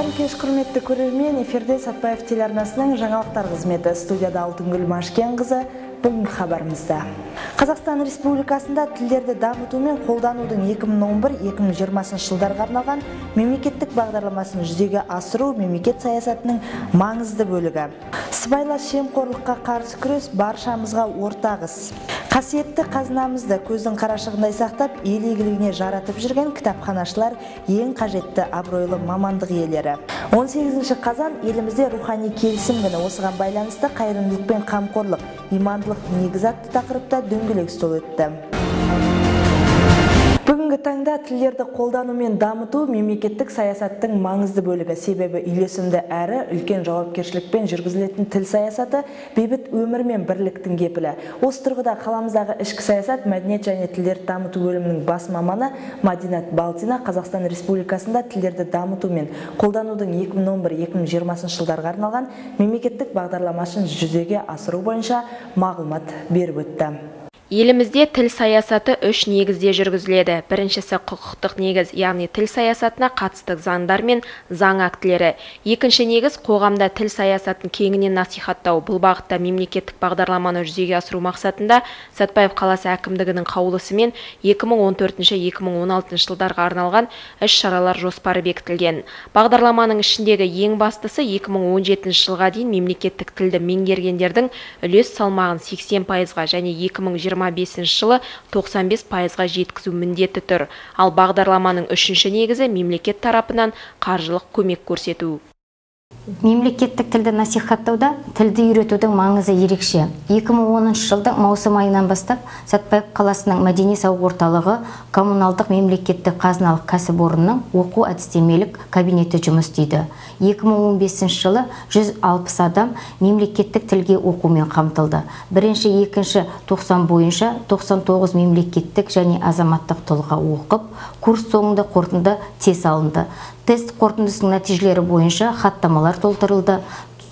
Қайырлы кеш, құрметті көрермен. Эфирде Сатпаев телеарнасының жаңалықтар қызметі. Студияда Алтынгүл Машкенқызы. Бүгінгі хабарымызда. Қазақстан Республикасында тілдерді дамыту мен қолданудың 2011-2020 жылдарға арналған мемлекеттік бағдарламасын жүзеге асыру мемлекет саясатының маңызды бөлігі. Сыбайлас жемқорлыққа қарсы күрес баршамызға ортақ іс. Қасиетті қазынамызды көздің қарашығындай сақтап, ел игілігіне жаратып жүрген кітапханашылар ең қажетті абыройлы мамандық иелері. 18 қазан елімізде рухани келісім күні. Осыған байланысты қайырымдылық пен қамқорлық, имандылық негізі атты тақырыпта дөңгелек стол өтті. Бүгінгі таңда тілдерді қолдану мен дамыту мемлекеттік саясаттың маңызды бөлігі. Себебі үйлесімді әрі үлкен жауапкершілікпен жүргізілетін тіл саясаты бейбіт өмір мен бірліктің кепілі. Осы тұрғыда қаламыздағы ішкі саясат, мәдениет және тілдерді дамыту бөлімінің бас маманы Мадинат Балтина Қазақстан Республикасында тілдерді дамыту мен қолданудың 2011-2020 жылдарға арналған мемлекеттік бағдарламасын жүзеге асыру бойынша мағлұмат беріп өтті. Елімізде тіл саясаты үш негізде жүргізіледі. Біріншісі құқықтық негіз, яғни тіл саясатына қатысты заңдар мен заң актілері. Екінші негіз қоғамда тіл саясатын кеңінен насихаттау. Бұл бағытта мемлекеттік бағдарламаны жүзеге асыру мақсатында Сатпаев қаласы әкімдігінің қаулысымен 2014-2016 жылдарға арналған іс-шаралар жоспары бекітілген. Бағдарламаның ішіндегі ең бастысы 2017 жылға дейін мемлекеттік тілді меңгергендердің үлес салмағын 80%-ға және 2025 жылы 95%-ға жеткізу міндеті тұр. Ал бағдарламаның үшінші негізі мемлекет тарапынан қаржылық көмек көрсету. Мемлекеттік тілді насихаттауда тілді үйретудің маңызы ерекше. 2010 жылдың маусым айынан бастап Сатпаев қаласының мәдени сауық орталығы коммуналдық мемлекеттік қазыналық кәсіпорынның оқу әдістемелік кабинеті жұмыс істейді. 2015 жылы 160 адам мемлекеттік тілге оқумен қамтылды. Бірінші, екінші тоқсан бойынша 99 мемлекеттік және азаматтық тұлға оқып, курс соңында қорытынды тест алынды. Тест қорытындысының нәтижелері бойынша хаттамалар толтырылды.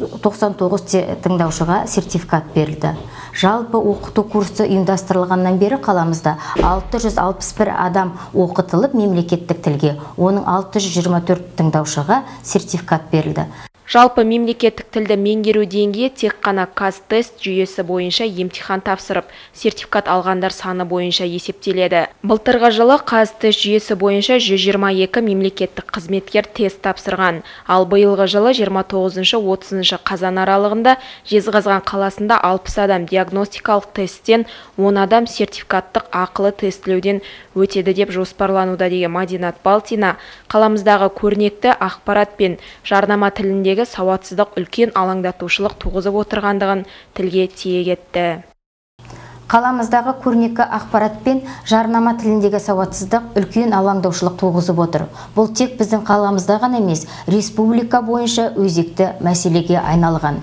99 тыңдаушыға сертификат берілді. Жалпы оқыту курсы ұйымдастырылғаннан бері қаламызда 661 адам оқытылып мемлекеттік тілге, оның 624 тыңдаушыға сертификат берілді. Жалпы мемлекеттік тілді меңгеру деңгейі тек қана қазтест жүйесі бойынша емтихан тапсырып, сертификат алғандар саны бойынша есептеледі. Былтырғы жылы қазтест жүйесі бойынша 122 мемлекеттік қызметкер тест тапсырған. Ал биылғы жылы 29-30 қазан аралығында Жезқазған қаласында 60 адам диагностикалық тесттен, 10 адам сертификаттық ақылы тестілеуден өтеді деп жоспарлануда деген Мадинат Балтина қаламыздағы көрнекті ақпарат пен жарнама тіліндегі сауатсыздық үлкен алаңдатушылық туғызып отырғандығын тілге тиек етті. Қаламыздағы көрнекі ақпарат пен жарнама тіліндегі сауатсыздық үлкен алаңдаушылық туғызып отыр. Бұл тек біздің қаламызда ғана емес, республика бойынша өзекті мәселеге айналған.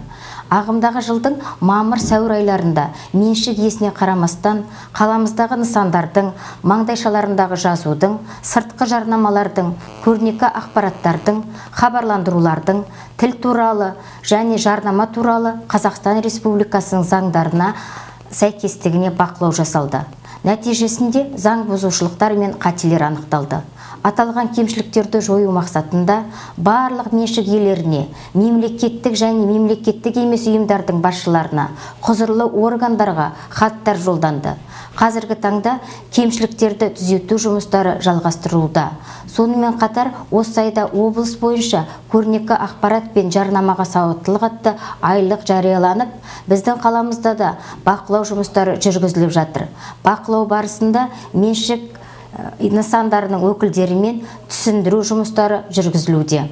Ағымдағы жылдың мамыр-сәуір айларында меншік иесіне қарамастан қаламыздағы нысандардың, маңдайшаларындағы жазудың, сыртқы жарнамалардың, көрнекі ақпараттардың, хабарландырулардың, тіл туралы және жарнама туралы Қазақстан Республикасының заңдарына сәйкестігіне бақылау жасалды. Нәтижесінде заң бұзушылықтар мен қателер анықталды. Аталған кемшіліктерді жою мақсатында барлық меншік иелеріне, мемлекеттік және мемлекеттік емес ұйымдардың басшыларына, құзырлы органдарға хаттар жолданды. Қазіргі таңда кемшіліктерді түзету жұмыстары жалғастырылуда. Сонымен қатар осы айда облыс бойынша көрнекі ақпарат пен жарнамаға сауаттылық атты айлық жарияланып, біздің қаламызда да бақылау жұмыстары жүргізіліп жатыр. Бақылау барысында меншік нысандарының өкілдерімен түсіндіру жұмыстары жүргізілуде.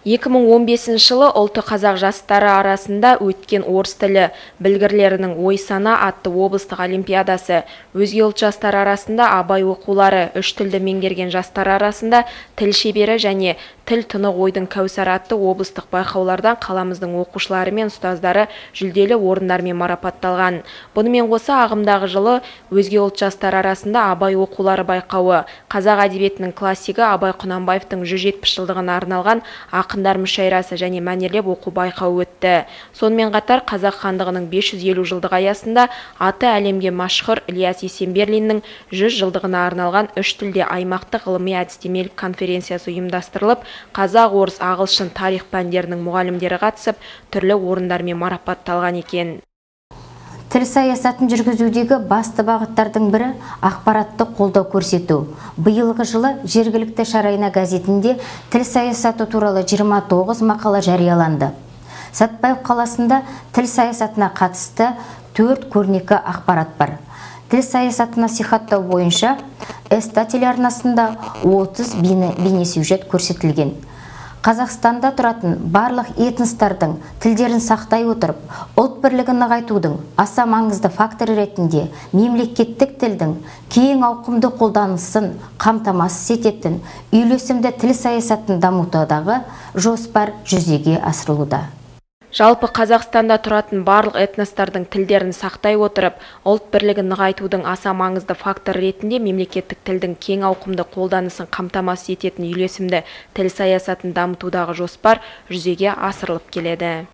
2015 жылы ұлты қазақ жастары арасында өткен орыс тілі білгірлерінің ой-сана атты облыстық олимпиадасы, өзге ұлт жастары арасында абай оқулары, үш тілді меңгерген жастар арасында тіл шебері және тіл тұнық ойдың кәусар атты облыстық байқаулардан қаламыздың оқушылары мен ұстаздары жүлделі орындармен марапатталған. Бұнымен қоса ағымдағы жылы өзге ұлт жастары арасында абай оқулары байқауы, қазақ әдебиетінің классигі Абай Құнанбаевтың 170 жылдығына арналған ақындар мүшәйрасы және мәнерлеп оқу байқауы өтті. Сонымен қатар Қазақ хандығының 550 жылдығы аясында аты әлемге машһүр Ілияс Есенберлиннің 100 жылдығына арналған үш тілде аймақтық ғылыми әдістемелік конференциясы ұйымдастырылып, қазақ, орыс, ағылшын, тарих пәндерінің мұғалімдері қатысып, түрлі орындармен марапатталған екен. Тіл саясатын жүргізудегі басты бағыттардың бірі ақпаратты қолдау көрсету. Биылғы жылы жергілікті Шарайна газетінде тіл саясаты туралы 29 мақала жарияланды. Сәтбаев қаласында тіл саясатына қатысты 4 көрнекі ақпарат бар. Тіл саясатына насихаттау бойынша СТА телеарнасында 30 бейнесюжет көрсетілген. Қазақстанда тұратын барлық этностардың тілдерін сақтай отырып, ұлт бірлігін нығайтудың аса маңызды факторы ретінде мемлекеттік тілдің кең ауқымды қолданысын қамтамасыз ететін үйлесімді тіл саясатын дамытудағы жоспар жүзеге асырылуда. Жалпы Қазақстанда тұратын барлық этностардың тілдерін сақтай отырып, ұлт бірлігін нығайтудың аса маңызды фактор ретінде мемлекеттік тілдің кең ауқымды қолданысын қамтамасыз ететін үйлесімді тіл саясатын дамытудағы жоспар жүзеге асырылып келеді.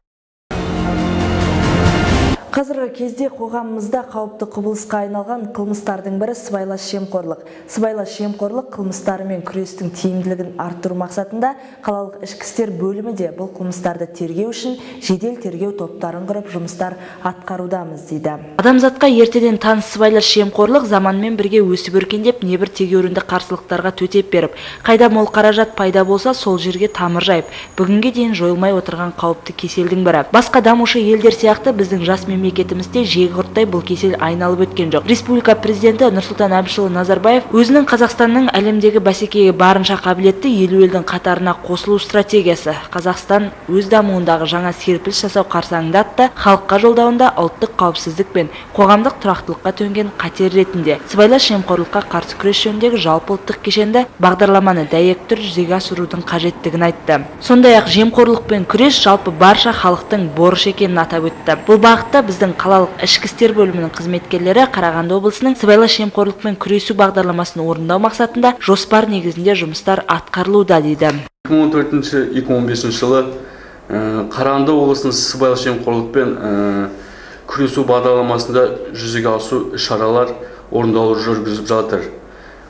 Қазіргі кезде қоғамымызда қауіпті құбылысқа айналған қылмыстардың бірі сыбайлас жемқорлық. Сыбайлас жемқорлық қылмыстарымен күрестің тиімділігін арттыру мақсатында қалалық ішкі істер бөлімі де бұл қылмыстарды тергеу үшін жедел тергеу топтарын құрып жұмыстар атқарудамыз дейді. Адамзатқа ертеден таныс сыбайлас жемқорлық заманмен бірге өсіп өркендеп, небір тегеурінді қарсылықтарға төтеп беріп, қайда мол қаражат пайда болса, сол жерге тамыр жайып, бүгінге дейін жойылмай отырған қауіпті кеселдің бірі. Басқа дамушы елдер сияқты біздің жас мемлекетімізде жегі құрттай бұл кесел айналып өткен жоқ. Республика президенті Нұрсұлтан Әбішұлы Назарбаев өзінің Қазақстанның әлемдегі бәсекеге барынша қабілетті 50 елдің қатарына қосылу стратегиясы, Қазақстан өз дамуындағы жаңа серпіліс жасау қарсаңында атты халыққа жолдауында ұлттық қауіпсіздік пен қоғамдық тұрақтылыққа төнген қатер ретінде сыбайлас жемқорлыққа қарсы күрес жөніндегі жалпы ұлттық кешенді бағдарламаны дәйекті түрде жүзеге асырудың қажеттігін айтты. Сондай-ақ жемқорлықпен күрес жалпы барша халықтың борышы екенін атап өтті. Бұл бағытта біздің қалалық ішкі істер бөлімінің қызметкерлері Қарағанды облысының сыбайлас жемқорлықпен күресу бағдарламасын орындау мақсатында жоспар негізінде жұмыстар атқарылуда дейді. 2014-2015 жылы Қарағанды облысының сыбайлас жемқорлықпен күресу бағдарламасында жүзеге асу шаралар орындалу жүргізіп жатыр.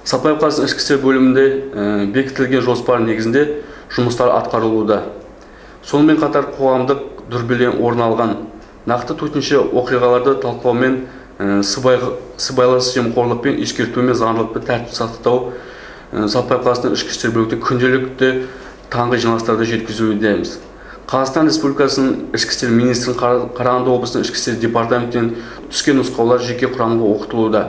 Сәтбаев қаласының ішкі істер бөлімінде бекітілген жоспар негізінде жұмыстар атқарылуда. Сонымен қатар қоғамдық дүрбелең орын алған нақты төтенше оқиғаларды талқылаумен сыбайлас жемқорлықпен ескертумен заңдылықты тәртіп сақтау Сәтбаев қаласының ішкі істер бөлімінде күнделікті таңғы жиналыстарды жеткізудеміз. Қазақстан Республикасының ішкі істер министрінің Қарағанды облысының ішкі істер департаментінен түскен нұсқаулар жеке құрамға оқытылуда.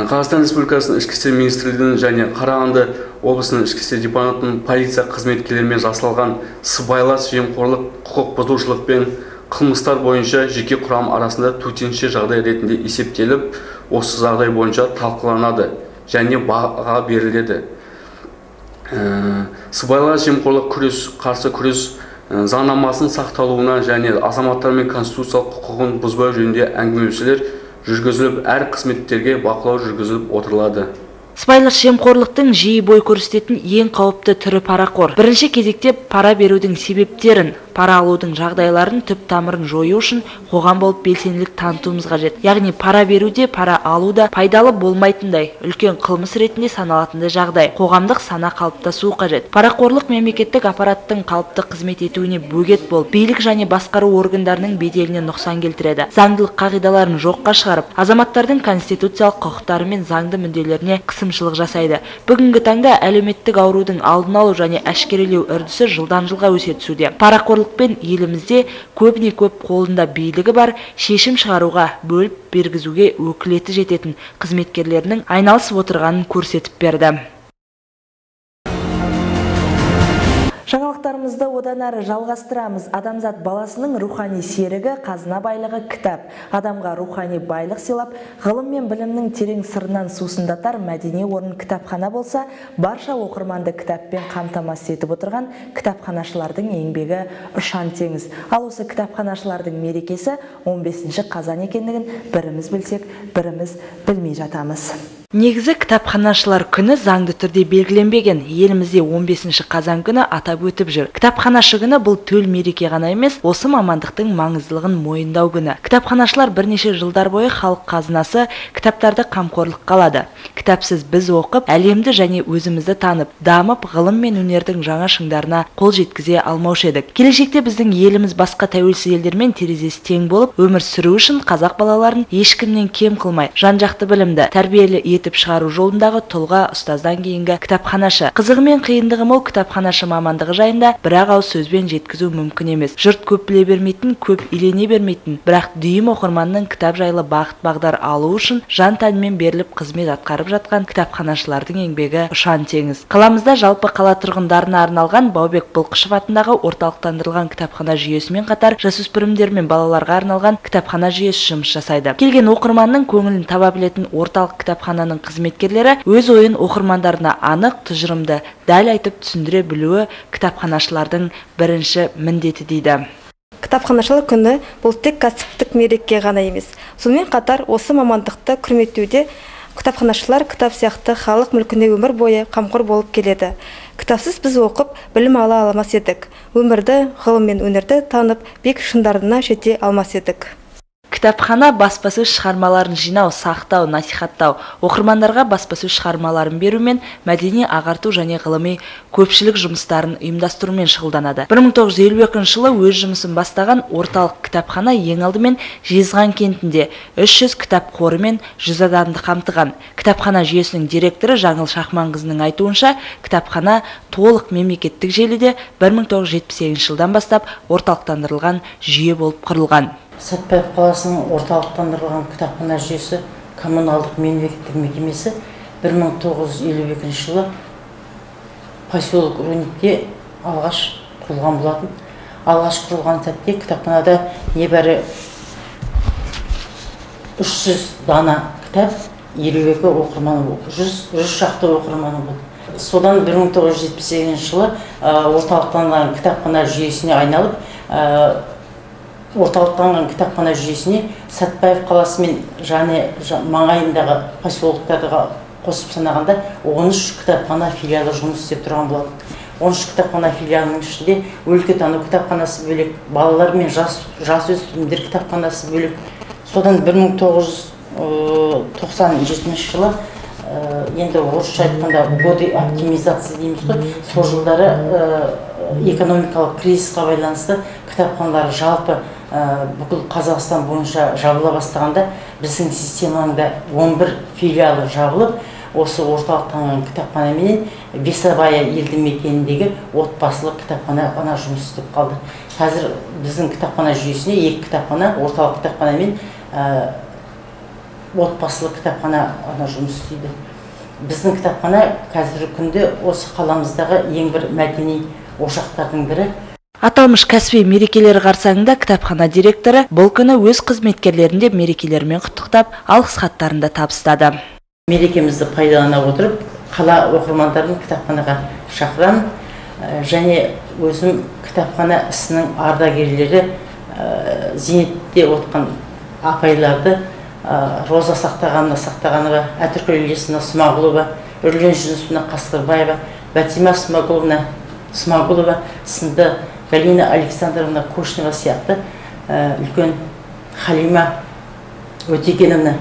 Қазақстан Республикасының ішкі істер министрлігінің және Қарағанды облысының ішкі істер департаментінің полиция қызметкерлерімен жасалған сыбайлас жемқорлық, құқық бұзушылық пен қылмыстар бойынша жеке құрам арасында төтенше жағдай ретінде есептеліп, осы жағдай бойынша талқыланады және баға беріледі. Сыбайлас жемқорлық қарсы күрес заңнамасының сақталуына және азаматтар мен конституциялық құқығын бұзбау жөнінде әңгімелесулер жүргізіліп, әр қызметтерге бақылау жүргізіліп отырылады. Сыбайлас жемқорлықтың жиі бой көрсететін ең қауіпті түрі парақор. Бірінші кезекте пара берудің себептерін, пара алудың жағдайларын түп тамырын жою үшін қоғам болып белсенділік танытуымыз қажет. Яғни пара беруде, пара алуда пайдалы болмайтындай, үлкен қылмыс ретінде саналатындай жағдай, қоғамдық сана қалыптасуы қажет. Парақорлық мемлекеттік аппараттың қалыпты қызмет етуіне бөгет болып, билік және басқару органдарының беделіне нұқсан келтіреді. Заңдылық қағидаларын жоққа шығарып, азаматтардың конституциялық құқықтары мен заңды мүдделеріне қысымшылық жасайды. Бүгінгі таңда әлеуметтік аурудың алдын алу және әшкерелеу үрдісі жылдан жылға өсе түсуде. Парақорлықпен елімізде көбіне көп қолында билігі бар, шешім шығаруға, бөліп бергізуге өкілеті жететін қызметкерлерінің айналысып отырғанын көрсетіп берді. Жаңалықтарымызды одан әрі жалғастырамыз. Адамзат баласының рухани серігі, қазына байлығы кітап. Адамға рухани байлық сыйлап, ғылым мен білімнің терең сырынан сусындатар мәдени орын кітапхана болса, барша оқырманды кітаппен қамтамасыз етіп отырған кітапханашылардың еңбегі ұшан теңіз. Ал осы кітапханашылардың мерекесі 15 қазан екендігін біріміз білсек, біріміз білмей жатамыз. Негізі кітапханашылар күні заңды түрде белгіленбеген. Елімізде 15 қазан күні атап өтіп жүр. Кітапханашы күні бұл төл мереке ғана емес, осы мамандықтың маңыздылығын мойындау күні. Кітапханашылар бірнеше жылдар бойы халық қазынасы кітаптарды қамқорлыққа алады. Кітапсыз біз оқып, әлемді және өзімізді танып, дамып, ғылым мен өнердің жаңа шыңдарына қол жеткізе алмаушы едік. Келешекте біздің еліміз басқа тәуелсіз елдермен терезесі тең болып, өмір сүру үшін қазақ балаларын ешкімнен кем қылмай, жан-жақты білімді, тәрбиелі етіп шығару жолындағы тұлға ұстаздан кейінгі кітапханашы. Қызығы мен қиындығы мол кітапханашы мамандығы жайында бір-ақ ауыз сөзбен жеткізу мүмкін емес. Жұрт көп біле бермейтін, көп илене бермейтін, бірақ дүйім оқырманның кітап жайлы бағыт-бағдар алу үшін жан-тәнімен беріліп қызмет атқарып жатқан кітапханашылардың еңбегі ұшан теңіз. Қаламызда жалпы қала тұрғындарына арналған Баубек Бұлқышев атындағы орталықтандырылған кітапхана жүйесімен қатар жасөспірімдер мен балаларға арналған кітапхана жүйесі жұмыс жасайды. Келген оқырманның көңілін таба білетін орталық кітапхананың қызметкерлері өз ойын оқырмандарына анық, тұжырымды, дәл айтып түсіндіре білуі кітапханашылардың бірінші міндеті дейді. Кітапханашылар күні бұл тек кәсіптік мереке ғана емес. Сонымен қатар осы мамандықты құрметтеуде кітапханашылар кітап сияқты халық мүлкіне өмір бойы қамқор болып келеді. Кітапсыз біз оқып, білім ала алмас едік. Өмірді, ғылым мен өнерді танып, биік шыңдарына жете алмас едік. Кітапхана баспасөз шығармаларын жинау, сақтау, насихаттау, оқырмандарға баспасөз шығармаларын берумен, мәдени ағарту және ғылыми көпшілік жұмыстарын ұйымдастырумен шұғылданады. 1952 жылы өз жұмысын бастаған орталық кітапхана ең алдымен Жезған кентінде 300 кітап қоры мен 100 адамды қамтыған. Кітапхана жүйесінің директоры Жаңыл Шахманқызының айтуынша, кітапхана толық мемлекеттік желіде 1978 жылдан бастап орталықтандырылған жүйе болып құрылған. Сәтпаев қаласының орталықтандырылған кітапхана жүйесі коммуналдық мемлекеттік мекемесі 1952 жылы поселок Рудникте алғаш құрылған болатын. Алғаш құрылған сәтте кітапханада небәрі 300 дана кітап, 52 оқырманы болды, 100 шақты оқырманы болды. Содан 1978 жылы орталықтандырылған кітапхана жүйесіне айналып, орталықтанған кітапхана жүйесіне Сәтпаев қаласы мен және маңайындағы поселоктарды қосып санағанда 13 кітапхана филиалы жұмыс істеп тұрған болады. 13 кітапхана филиалының ішінде өлкетану кітапханасы бөлек, балалар мен жасөспірімдер кітапханасы бөлек. Содан 1997 жылы енді орысша айтқанда годы оптимизация дейміз ғой, сол жылдары экономикалық кризисқа байланысты кітапханалар жалпы бүкіл Қазақстан бойынша жабыла бастағанда біздің системаңда 11 филиалы жабылып, осы орталықтанған кітапхана менен Бесабая елді мекеніндегі отбасылық кітапхана жұмыс істеп қалды. Қазір біздің кітапхана жүйесіне 2 кітапхана, орталық кітапхана мен отбасылық кітапхана жұмыс істейді. Біздің кітапхана қазіргі күнде осы қаламыздағы ең бір мәдени ошақтардың бірі. Аталмыш кәсіби мерекелер қарсаңында кітапхана директоры бұл күні өз қызметкерлерінде мерекелермен құттықтап, алғыс хаттарын да табыстады. Мерекемізді пайдалана отырып, қала оқырмандарын кітапханаға шақырамын, және өзім кітапхана ісінің ардагерлері, зейнетте отқан апайларды, Роза Сақтағанова, Әтіркүл Елесина Смағұлова, Үрлен Жүнісовна Қасқырбаева, Бәтима Смағұлова сынды, Галина Александровна Кошнева сияқты үлкен Халима Өтегеновна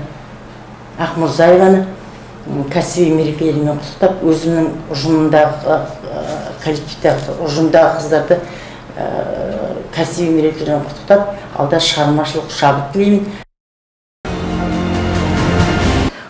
Ақмұрзаеваны кәсіби мерекелерімен құттықтап, өзімнің ұжымдағы коллективтегі ұжымдағы қыздарды кәсіби мерекелерімен құттықтап, алда шығармашылық шабыт тілеймін.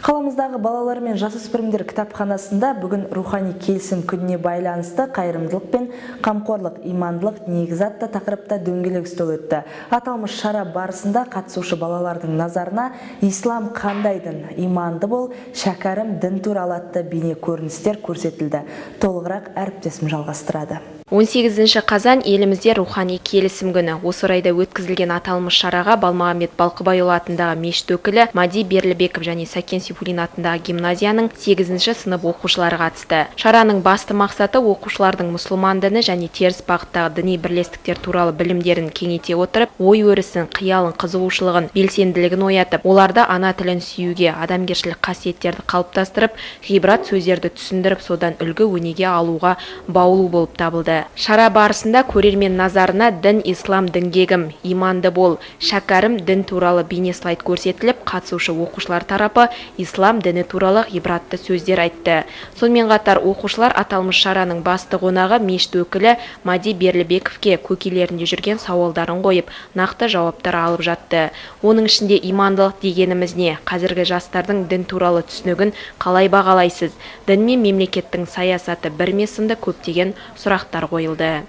Қаламыздағы балалар мен жасөспірімдер кітапханасында бүгін рухани келісім күніне байланысты қайырымдылық пен қамқорлық, имандылық негізі атты тақырыпта дөңгелек үстел өтті. Аталмыш шара барысында қатысушы балалардың назарына ислам қандай дін, иманды бол, шәкәрім дін туралы атты бейне көріністер көрсетілді. Толығырақ әріптесім жалғастырады. 18 қазан елімізде рухани келісім күні. Осы орайда өткізілген аталмыш шараға Балмағамбет Балқыбайұлы атындағы мешіт өкілі Мади Берлібеков және Сәкен Сейфуллин атындағы гимназияның 8-ші сынып оқушылары қатысты. Шараның басты мақсаты оқушылардың мұсылман діні және теріс бағыттағы діни бірлестіктер туралы білімдерін кеңейте отырып, ой өрісін, қиялын, қызығушылығын, белсенділігін оятып, оларда ана тілін сүюге, адамгершілік қасиеттерді қалыптастырып, ғибрат сөздерді түсіндіріп, содан үлгі өнеге алуға баулу болып табылды. Шара барысында көрермен назарына дін ислам дінгегім, иманды бол, шәкәрім дін туралы бейне слайд көрсетіліп, қатысушы оқушылар тарапы ислам діні туралы ғибратты сөздер айтты. Сонымен қатар оқушылар аталмыш шараның басты қонағы мешіт өкілі Мади Берлібековке көкелерінде жүрген сауалдарын қойып, нақты жауаптар алып жатты. Оның ішінде имандылық дегеніміз не? Қазіргі жастардың дін туралы түсінігін қалай бағалайсыз? Дін мен мемлекеттің саясаты бір ме сынды көптеген сұрақтар қойылды.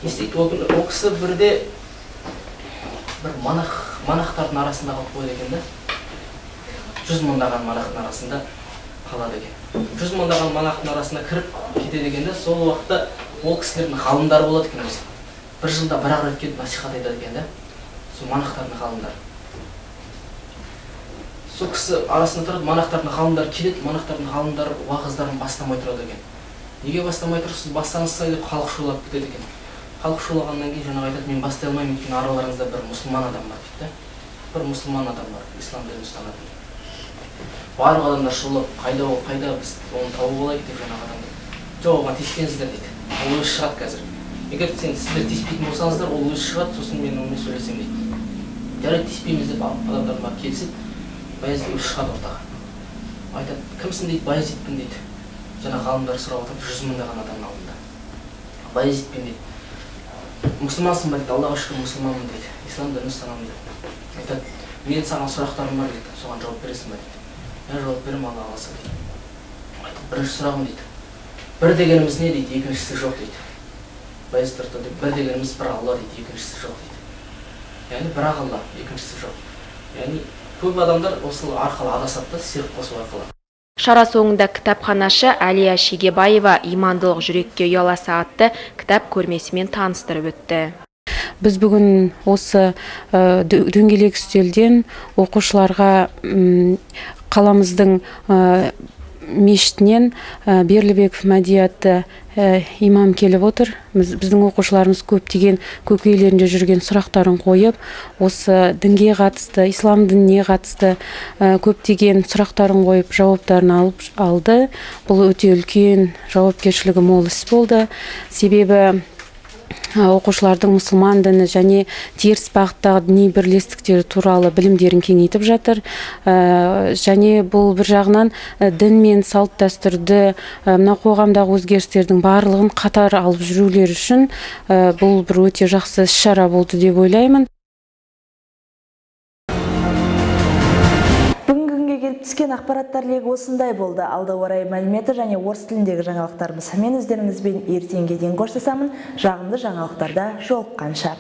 Ол кісі бірде бір монахтардың арасында қалып қойды екен да. 100 мыңдаған монахтың арасында қалады екен. 100 мыңдаған монахтың арасына кіріп кетеді екен да, сол уақытта ол кісілердің ғалымдары болады екен өзі. Бір жылда бір-ақ рет келіп насихат айтады екен да. Сол монахтардың ғалымдары. Сол кісі арасында тұрады, монахтардың ғалымдары келеді, монахтардың ғалымдары уағыздарын бастамай тұрады екен. Неге бастамай тұрсыз? Бастаңызса деп халық шулап кетеді екен. Халық шулағаннан кейін жаңағы айтады, мен бастай алмаймын, өйткені араларыңызда бір мұсылман адам бар дейді. Бір мұсылман адам бар, ислам дінін ұстанатын. Барлық адамдар шулап, қайда ол, қайда біз оны тауып алайық деп жаңағы адамдар. Жоқ, оған тиіспеңіздер дейді. Ол өзі шығады қазір. Егер сіздер тиіспейтін болсаңыздар, ол өзі шығады, сосын мен онымен сөйлесем дейді. Жарайды, тиіспейміз деп адамдар бар келісіп, Баязид өзі шығады ортаға. Айтады, кімсің дейді, Баязидпін дейді. Жаңа ғалымдар сұрап отырып, 100 мыңдаған адамның алдында. Баязидпен дейді. Мұсылмансың ба дейді, Аллаға шүкір мұсылманмын дейді. Ислам дінін ұстанамын дейді. Айтады, мен саған сұрақтарым бар дейді. Соған жауап бересің ба дейді. Мен жауап беремін, Алла қаласа дейді. Айтады, бірінші сұрағым дейді. Бір дегеніміз не дейді, екіншісі жоқ дейді. Баязид айтады, бір дегеніміз бір Алла дейді, екіншісі жоқ дейді. Яғни бір Алла, екіншісі жоқ. Яғни көп адамдар осы арқылы адасады, серік қосу арқылы. Шара соңында кітапханашы Әлия Шегебаева имандылық жүрекке ұяласа атты кітап көрмесімен таныстырып өтті. Біз бүгін осы дөңгелек үстелден оқушыларға қаламыздың мешітінен Берлібеков Мади атты имам келіп отыр. Біздің оқушыларымыз көптеген көкейлерінде жүрген сұрақтарын қойып, осы дінге қатысты, ислам дініне қатысты көптеген сұрақтарын қойып, жауаптарын алды. Бұл өте үлкен жауапкершілігі мол іс болды. Себебі оқушылардың мұсылман діні және теріс бағыттағы діни бірлестіктері туралы білімдерін кеңейтіп жатыр. Және бұл бір жағынан дін мен салт дәстүрді, мына қоғамдағы өзгерістердің барлығын қатар алып жүрулер үшін бұл бір өте жақсы іс-шара болды деп ойлаймын. Келіп түскен ақпараттар легі осындай болды. Алда орай мәліметі және орыс тіліндегі жаңалықтарымыз. Мен өздеріңізбен ертеңге дейін қоштасамын. Жағымды жаңалықтарда жолыққанша.